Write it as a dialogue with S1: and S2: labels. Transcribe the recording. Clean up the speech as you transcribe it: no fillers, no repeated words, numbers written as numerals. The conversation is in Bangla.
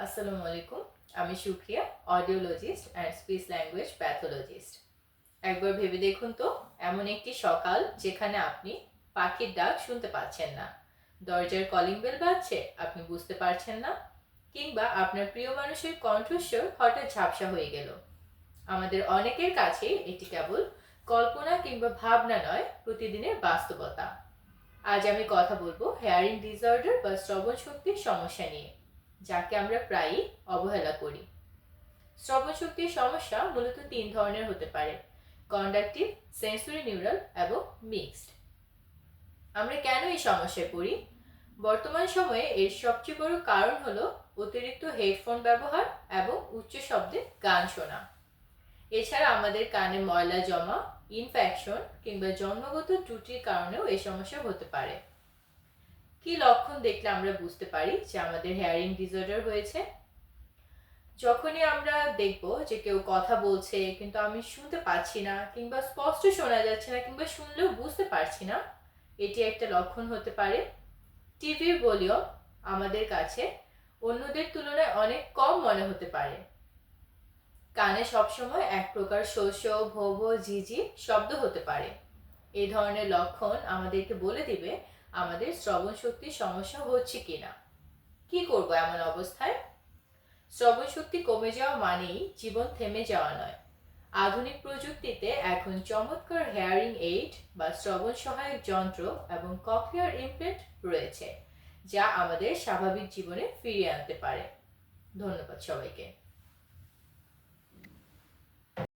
S1: আসসালামু আলাইকুম। আমি Supriya, audiologist and speech language pathologist. একবার ভেবে দেখুন তো, এমন একটি সকাল যেখানে আপনি পাখির ডাক শুনতে পাচ্ছেন না, দরজার কলিং বেল বাজছে আপনি বুঝতে পারছেন না, কিংবা আপনার প্রিয় মানুষের কণ্ঠস্বর হঠাৎ ঝাপসা হয়ে গেল। আমাদের অনেকের কাছে এটি কেবল কল্পনা কিংবা ভাবনা নয়, প্রতিদিনের বাস্তবতা। আজ আমি কথা বলবো হেয়ারিং ডিসঅর্ডার বা শ্রবণ শক্তির সমস্যা নিয়ে, যাকে আমরা প্রায়ই অবহেলা করি। শ্রবণ শক্তির সমস্যা মূলত তিন ধরনের হতে পারে: কন্ডাক্টিভ, সেন্সরি নিউরাল এবং মিক্সড। আমরা কেন এই সমস্যায় পড়ি? বর্তমান সময়ে এর সবচেয়ে বড় কারণ হলো অতিরিক্ত হেডফোন ব্যবহার এবং উচ্চ শব্দে গান শোনা। এছাড়া আমাদের কানে ময়লা জমা, ইনফেকশন কিংবা জন্মগত ত্রুটির কারণেও এই সমস্যা হতে পারে। কি লক্ষণ দেখলে আমরা বুঝতে পারি যে আমাদের হেয়ারিং ডিসঅর্ডার হয়েছে? যখনই আমরা দেখব যে কেউ কথা বলছে কিন্তু আমি শুনতে পাচ্ছি না, কিংবা স্পষ্ট শোনা যাচ্ছে না, কিংবা শুনলেও বুঝতে পারছি না, এটি একটা লক্ষণ হতে পারে। টিভির ভলিউম আমাদের কাছে অন্যদের তুলনায় অনেক কম মনে হতে পারে। কানে সবসময় এক প্রকার শো শো ভো ভো ঝিঝি শব্দ হতে পারে। এই ধরনের লক্ষণ আমাদেরকে বলে দিবে আমাদের শ্রবণ শক্তির সমস্যা হচ্ছে কিনা। কি করব এমন অবস্থায়? শ্রবণ শক্তি কমে যাওয়া মানেই জীবন থেমে যাওয়া নয়। আধুনিক প্রযুক্তিতে এখন চমৎকার হেয়ারিং এইড বা শ্রবণ সহায়ক যন্ত্র এবং কক্লিয়ার ইমপ্ল্যান্ট রয়েছে, যা আমাদের স্বাভাবিক জীবনে ফিরিয়ে আনতে পারে। ধন্যবাদ সবাইকে।